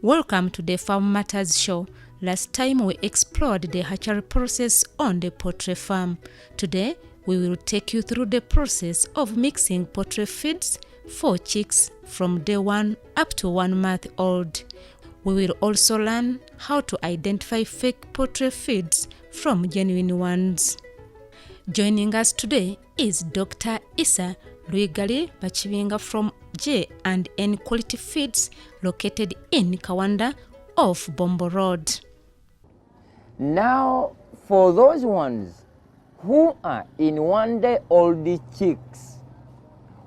Welcome to the Farm Matters Show. Last time we explored the hatchery process on the poultry farm. Today we will take you through the process of mixing poultry feeds for chicks from day 1 up to 1 month old. We will also learn how to identify fake poultry feeds from genuine ones. Joining us today is Dr. Issa Luigali Bachibinga from J&N Quality Feeds located in Kawanda off Bombo Road. Now, for those ones who are in 1 day old chicks,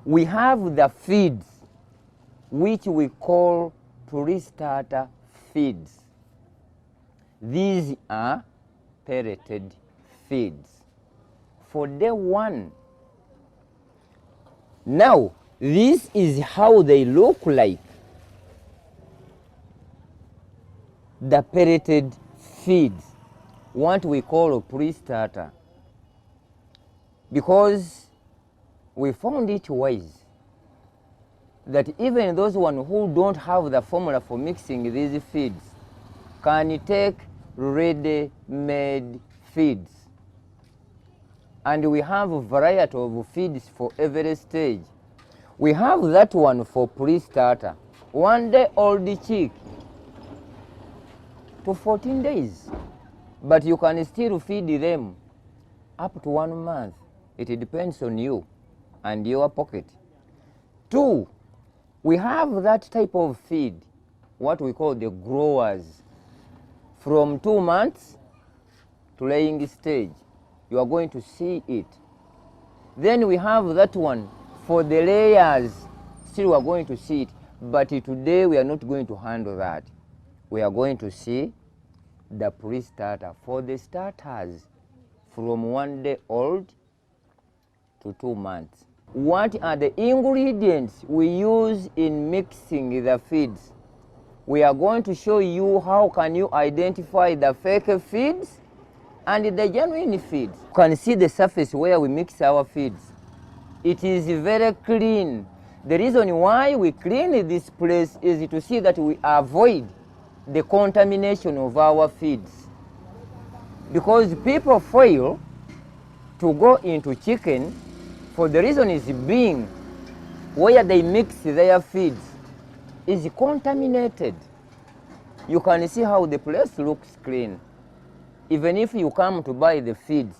we have the feeds which we call pre-starter feeds. These are pelleted feeds for day 1. Now, this is how they look like, the pelleted feeds, what we call a pre-starter, because we found it wise that even those ones who don't have the formula for mixing these feeds can take ready-made feeds. And we have a variety of feeds for every stage. We have that one for pre-starter, 1 day old chick to 14 days. But you can still feed them up to 1 month. It depends on you and your pocket. 2, we have that type of feed, what we call the growers, from 2 months to laying stage. You are going to see it. Then we have that one for the layers. Still we are going to see it, but today we are not going to handle that. We are going to see the pre-starter for the starters from 1 day old to 2 months. What are the ingredients we use in mixing the feeds? We are going to show you how can you identify the fake feeds and the genuine feeds. You can see the surface where we mix our feeds. It is very clean. The reason why we clean this place is to see that we avoid the contamination of our feeds. Because people fail to go into chicken for the reason is being where they mix their feeds is contaminated. You can see how the place looks clean. Even if you come to buy the feeds,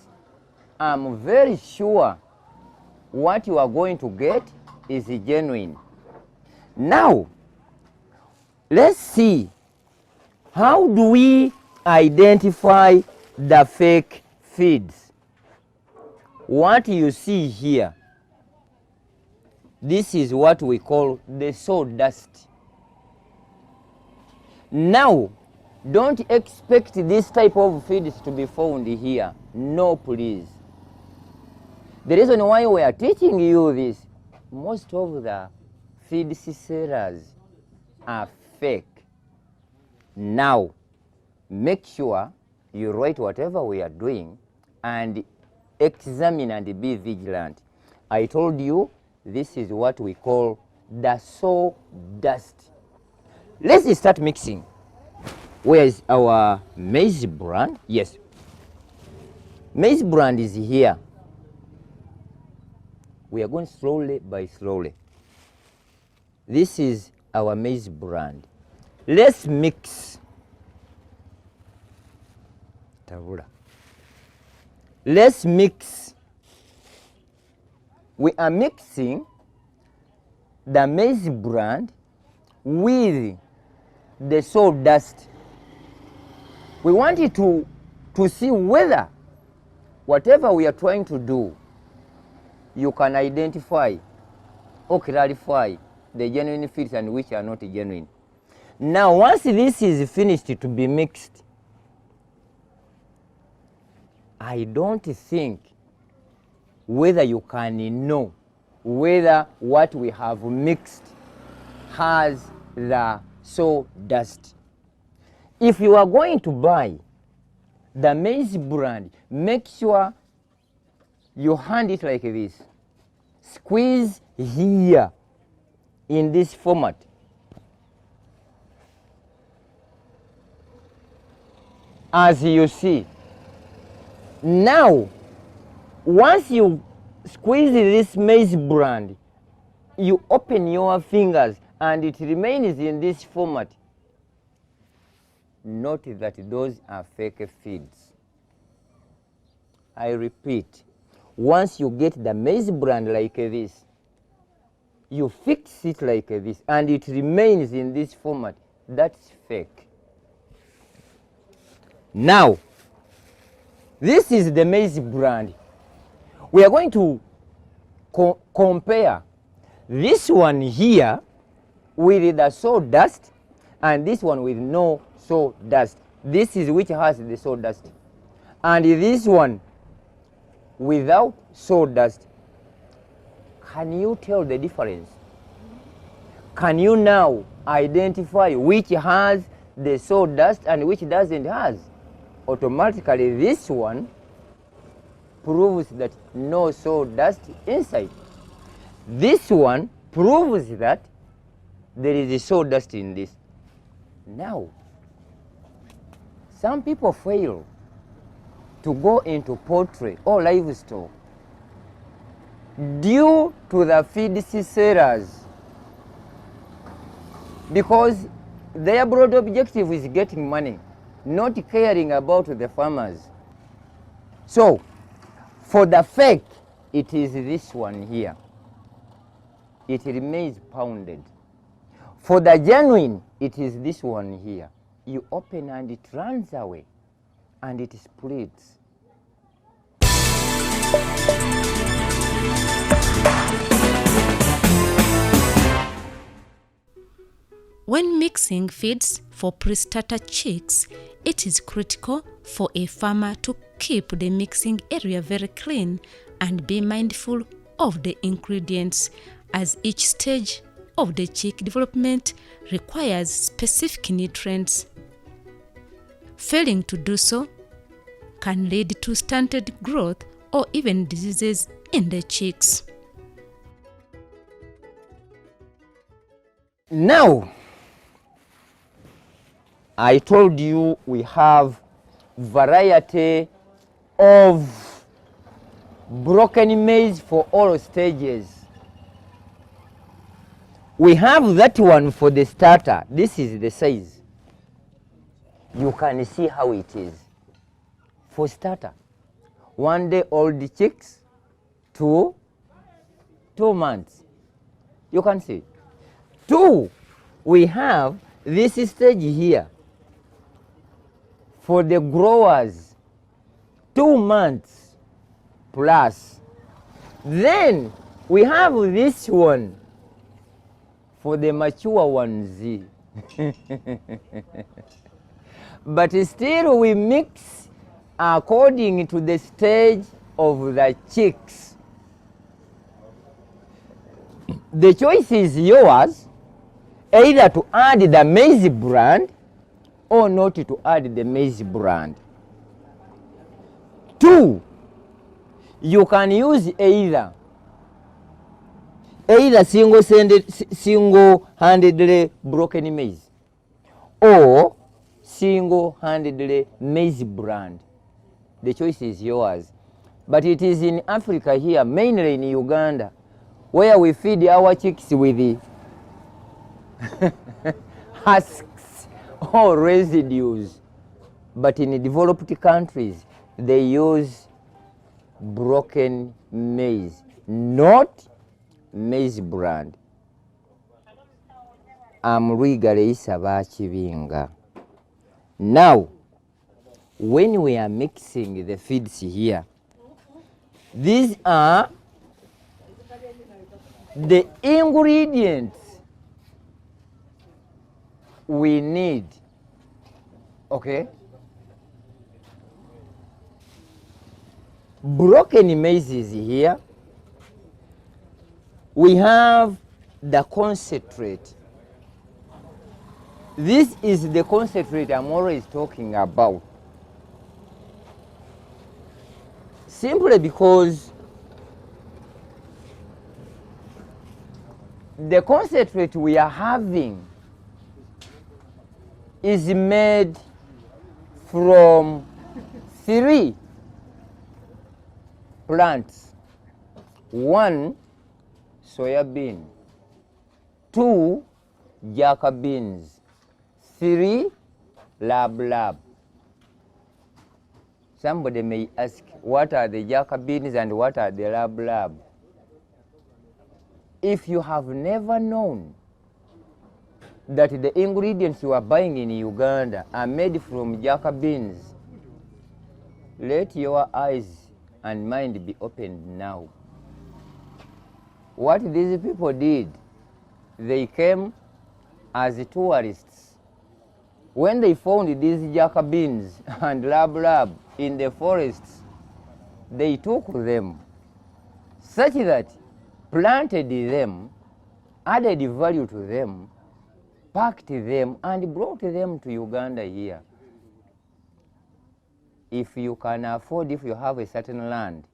I'm very sure what you are going to get is genuine. Now, let's see, how do we identify the fake feeds? What you see here, this is what we call the sawdust. Now, don't expect this type of feeds to be found here. No, please. The reason why we are teaching you this, most of the feed sellers are fake. Now, make sure you write whatever we are doing and examine and be vigilant. I told you this is what we call the sawdust. Let's start mixing. Where is our maize brand? Yes. Maize brand is here. We are going slowly by slowly. This is our maize brand. Let's mix. Let's mix. We are mixing the maize brand with the sawdust. We want you to see whether whatever we are trying to do, you can identify or clarify the genuine feeds and which are not genuine. Now, once this is finished to be mixed, I don't think whether you can know whether what we have mixed has the sawdust. If you are going to buy the maize brand, make sure you hand it like this. Squeeze here in this format. as you see. Now, once you squeeze this maize bran, you open your fingers and it remains in this format. Note that those are fake feeds. I repeat, once you get the maize bran like this, you fix it like this and it remains in this format, that's fake. Now, this is the maize bran. We are going to compare this one here with the sawdust and this one with no sawdust. This is which has the sawdust. And this one without sawdust. Can you tell the difference? Can you now identify which has the sawdust and which doesn't has? Automatically this one proves that no sawdust inside. This one proves that there is a sawdust in this. Now, some people fail to go into poultry or livestock due to the feed sellers, because their broad objective is getting money, not caring about the farmers. So, for the fake, it is this one here. It remains pounded. For the genuine, it is this one here. You open and it runs away and it splits. When mixing feeds for pre-starter chicks, it is critical for a farmer to keep the mixing area very clean and be mindful of the ingredients, as each stage of the chick development requires specific nutrients. Failing to do so can lead to stunted growth or even diseases in the chicks. Now, I told you we have variety of broken maize for all stages. We have that one for the starter. This is the size. You can see how it is. For starter, 1 day old chicks to 2 months. You can see. 2, we have this stage here. For the growers, 2 months plus. Then we have this one for the mature ones. But still we mix according to the stage of the chicks. The choice is yours, either to add the maize brand or not to add the maize brand. 2, you can use either single-handedly broken maize or single-handedly maize brand. The choice is yours. But it is in Africa here, mainly in Uganda, where we feed our chicks with the husks or residues. But in developed countries, they use broken maize, not maize brand. Amrwigale Isaba Kibinga. Now, when we are mixing the feeds here, these are the ingredients we need. Okay? Broken maize is here. We have the concentrate. This is the concentrate I'm always talking about. Simply because the concentrate we are having is made from 3 plants. 1, soya bean. 2, jaca beans. 3, lab. Somebody may ask, what are the jaca beans and what are the lab? If you have never known that the ingredients you are buying in Uganda are made from jaca beans, let your eyes and mind be opened now. What these people did, they came as tourists. When they found these jaca beans and lab in the forests, they took them, such that planted them, added value to them, packed them, and brought them to Uganda here. If you can afford, if you have a certain land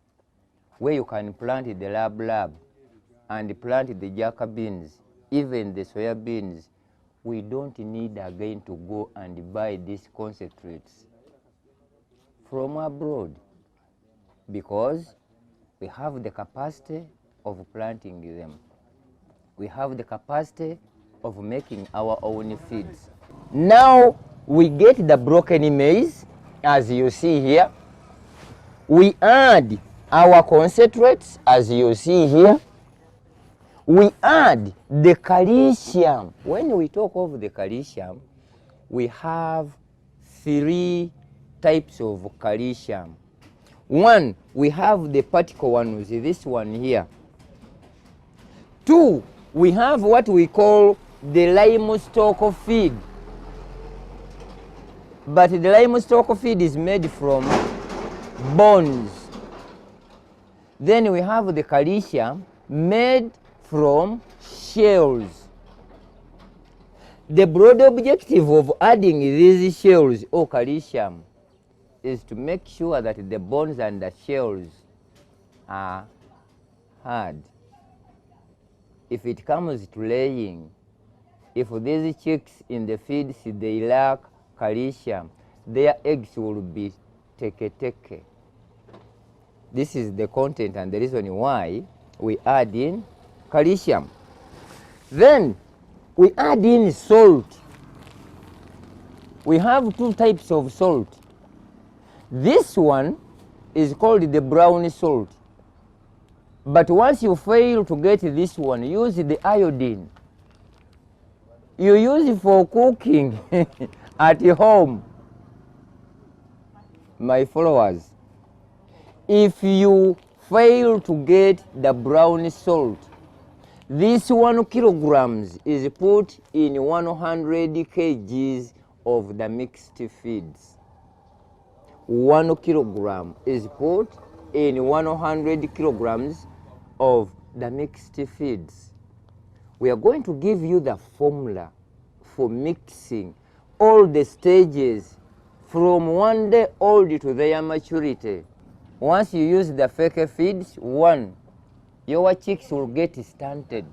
where you can plant the lab and plant the jaca beans, even the soya beans, we don't need again to go and buy these concentrates from abroad, because we have the capacity of planting them. We have the capacity of making our own feeds. Now we get the broken maize, as you see here. We add our concentrates, as you see here. We add the calcium. When we talk of the calcium, we have 3 types of calcium. 1, we have the particle one, this one here. 2, we have what we call the livestock feed. But the livestock feed is made from bones. Then we have the calcium made from shells. The broad objective of adding these shells or calcium is to make sure that the bones and the shells are hard. If it comes to laying, if these chicks in the feeds they lack calcium, their eggs will be teke. This is the content and the reason why we add in calcium. Then we add in salt. We have 2 types of salt. This one is called the brown salt. But once you fail to get this one, use the iodine. You use it for cooking at home. My followers, if you fail to get the brown salt, this 1 kilograms is put in 100 kgs of the mixed feeds. 1 kilogram is put in 100 kilograms of the mixed feeds. We are going to give you the formula for mixing all the stages from 1 day old to their maturity. Once you use the fake feeds, 1, your chicks will get stunted.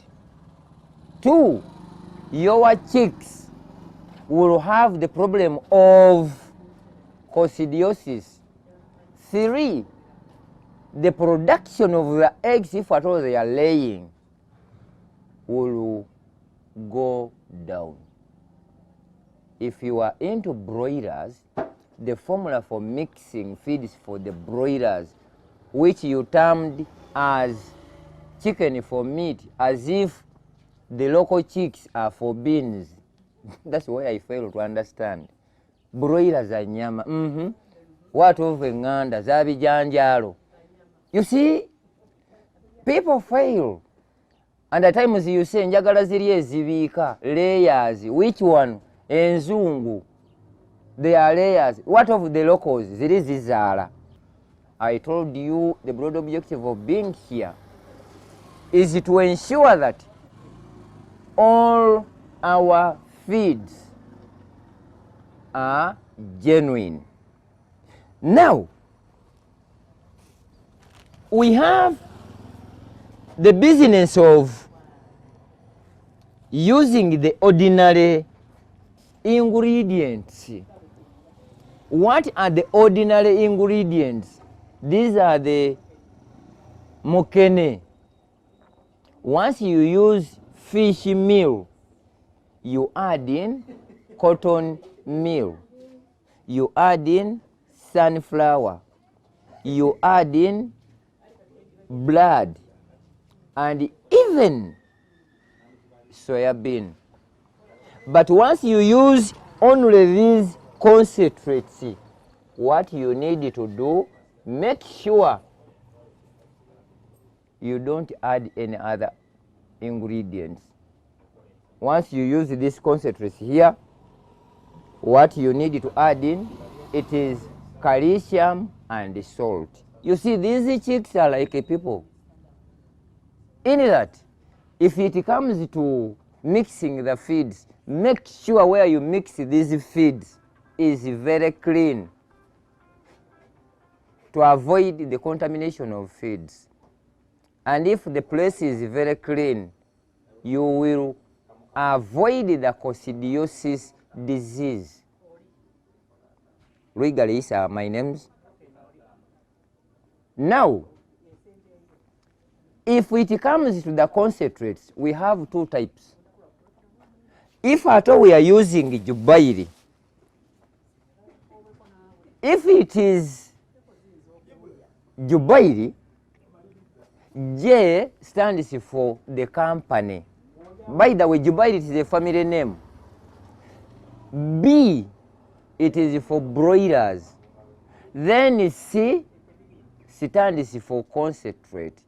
2, your chicks will have the problem of coccidiosis. 3, the production of the eggs, if at all they are laying, will go down. If you are into broilers, the formula for mixing feeds for the broilers, which you termed as chicken for meat, as if the local chicks are for beans. That's why I fail to understand. Broilers are nyama. What of nganda, zabi janjalo. You see, people fail. And at times you say, njagala ziri ezibika, layers. Which one? Enzungu. They are layers. What of the locals? Ziri zizala. I told you the broad objective of being here is to ensure that all our feeds are genuine. Now, we have the business of using the ordinary ingredients. What are the ordinary ingredients? These are the mukene. Once you use fish meal, you add in cotton meal, you add in sunflower, you add in blood, and even soya bean. But once you use only these concentrates, what you need to do, make sure you don't add any other ingredients. Once you use these concentrates here, what you need to add in, it is calcium and salt. You see, these chicks are like people. In that, if it comes to mixing the feeds, make sure where you mix these feeds is very clean to avoid the contamination of feeds. And if the place is very clean, you will avoid the coccidiosis disease. Legally, these are my names. Now, if it comes to the concentrates, we have two types. If at all we are using jubairi, if it is jubairi, J stands for the company. By the way, jubairi is a family name. B, it is for broilers. Then C stands for concentrate.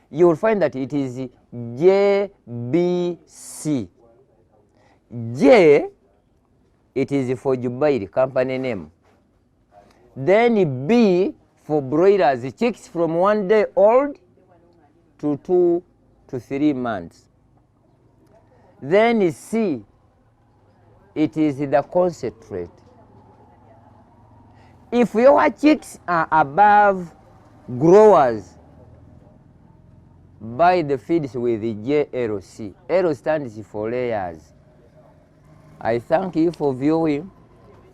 You will find that it is JBC. J, it is for jubairi, company name. Then B for broilers, chicks from 1 day old to 2 to 3 months. Then C, it is the concentrate. If your chicks are above growers, buy the feeds with the JLC. L stands for layers. I thank you for viewing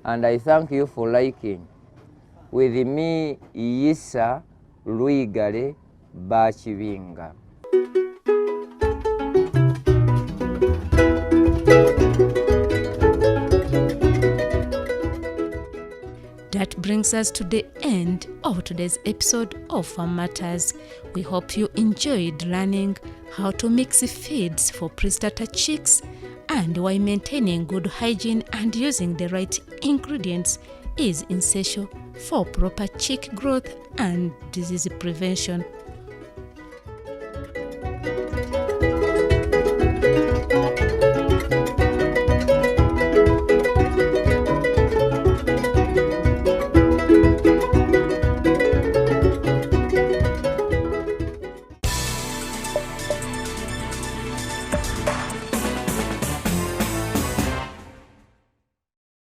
and I thank you for liking. With me, Yisa Luigale Bachivinga. That brings us to the end of today's episode of Farm Matters. We hope you enjoyed learning how to mix feeds for pre-starter chicks and why maintaining good hygiene and using the right ingredients is essential for proper chick growth and disease prevention.